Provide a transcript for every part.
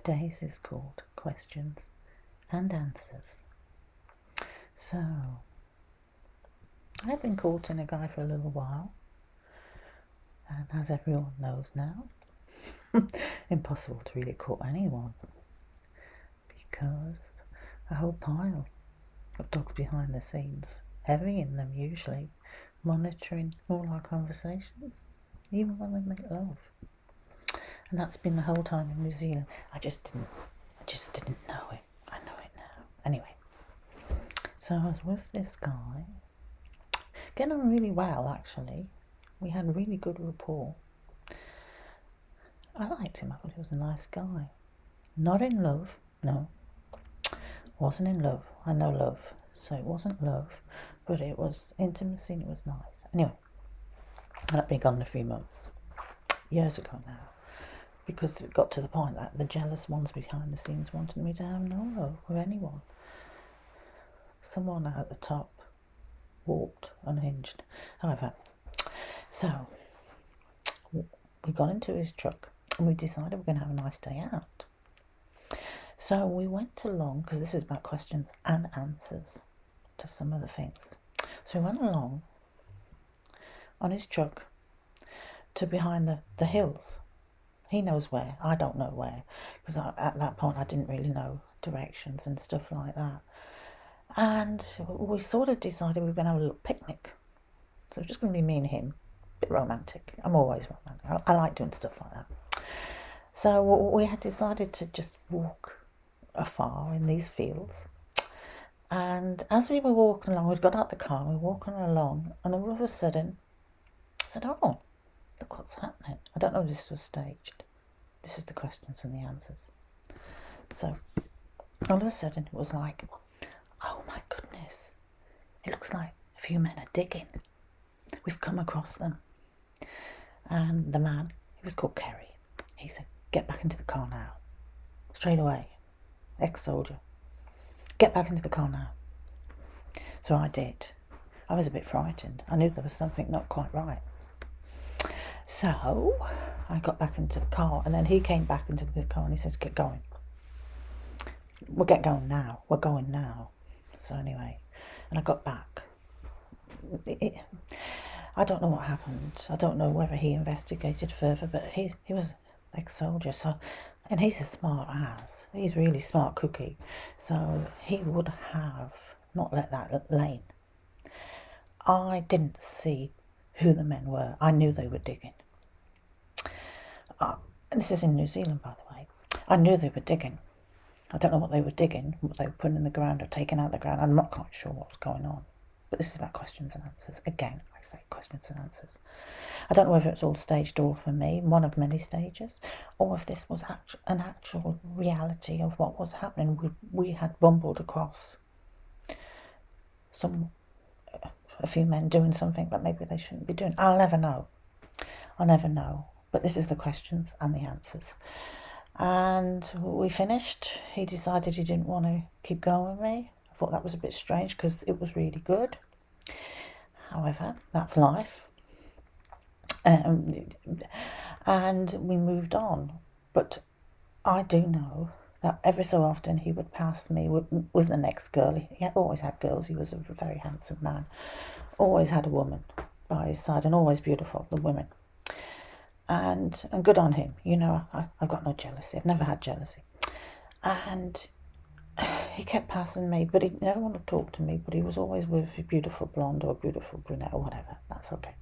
today's is called Questions and Answers. So, I've been courting a guy for a little while, and as everyone knows now, impossible to really court anyone because a whole pile of dogs behind the scenes, heavy in them usually, monitoring all our conversations, even when we make love. And that's been the whole time in New Zealand. I just didn't know it. I know it now. Anyway, so I was with this guy, getting on really well actually. We had really good rapport. I liked him. I thought he was a nice guy. Not in love, no. Wasn't in love. I know love, so it wasn't love, but it was intimacy and it was nice. Anyway, I'd been gone a few months, years ago now, because it got to the point that the jealous ones behind the scenes wanted me to have no love with anyone. Someone at the top walked unhinged. However, so we got into his truck and we decided we're going to have a nice day out. So we went along, because this is about questions and answers to some of the things. So we went along on his truck to behind the hills. He knows where, I don't know where, because at that point I didn't really know directions and stuff like that. And we sort of decided we were going to have a little picnic. So it's just going to be me and him. A bit romantic. I'm always romantic. I like doing stuff like that. So we had decided to just walk afar in these fields. And as we were walking along, we'd got out the car, we were walking along, and all of a sudden, I said, oh, look what's happening. I don't know if this was staged. This is the questions and the answers. So all of a sudden it was like, oh my goodness, it looks like a few men are digging. We've come across them. And the man, he was called Kerry, he said, get back into the car now. Straight away. Ex-soldier. Get back into the car now. So I did. I was a bit frightened. I knew there was something not quite right. So I got back into the car, and then he came back into the car and he says, get going. We'll get going now. We're going now. So anyway, and I got back. I don't know what happened. I don't know whether he investigated further, but he was ex-soldier, so, and he's a smart ass. He's really smart cookie. So he would have not let that lane. I didn't see who the men were. I knew they were digging. And this is in New Zealand, by the way. I knew they were digging. I don't know what they were digging, what they were putting in the ground or taking out of the ground. I'm not quite sure what was going on. But this is about questions and answers. Again, I say questions and answers. I don't know whether it's all staged all for me, one of many stages, or if this was an actual reality of what was happening. We had bumbled across a few men doing something that maybe they shouldn't be doing. I'll never know. But this is the questions and the answers. And we finished. He decided he didn't want to keep going with me. I thought that was a bit strange because it was really good. However, that's life. And we moved on. But I do know that every so often he would pass me with the next girl. He always had girls. He was a very handsome man. Always had a woman by his side, and always beautiful, the women. And good on him. You know, I've got no jealousy. I've never had jealousy. And he kept passing me, but he never wanted to talk to me, but he was always with a beautiful blonde or a beautiful brunette or whatever. That's okay.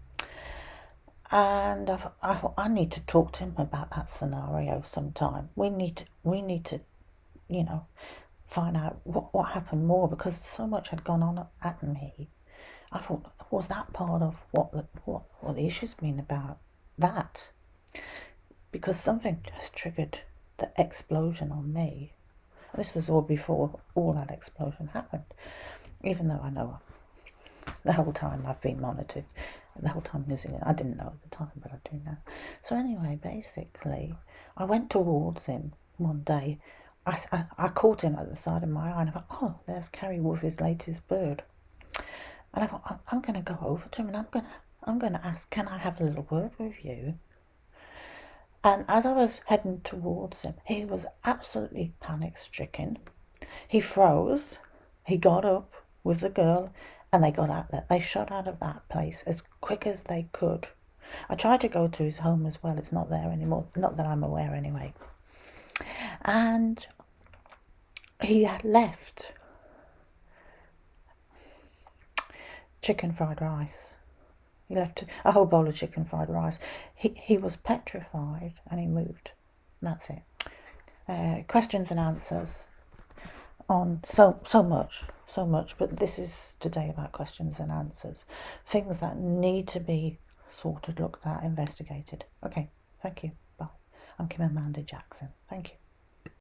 And I thought, I need to talk to him about that scenario sometime. We need to, you know, find out what happened more, because so much had gone on at me. I thought, was that part of what the issue's been about? That. Because something just triggered the explosion on me. This was all before all that explosion happened. Even though I know the whole time I've been monitored, the whole time in New Zealand, I didn't know at the time, but I do now. So anyway, basically, I went towards him one day. I caught him at the side of my eye, and I thought, oh, there's Kerry with his latest bird. And I thought, I'm going to go over to him, and I'm going to ask, can I have a little word with you? And as I was heading towards him, he was absolutely panic-stricken. He froze. He got up with the girl, and they got out there. They shot out of that place as quick as they could. I tried to go to his home as well. It's not there anymore. Not that I'm aware anyway. And he had left chicken fried rice. He left a whole bowl of chicken fried rice. He was petrified, and he moved. That's it. Questions and answers on so much, but this is today about questions and answers. Things that need to be sorted, looked at, investigated. Okay, thank you. Bye. I'm Kimamanda Jackson. Thank you.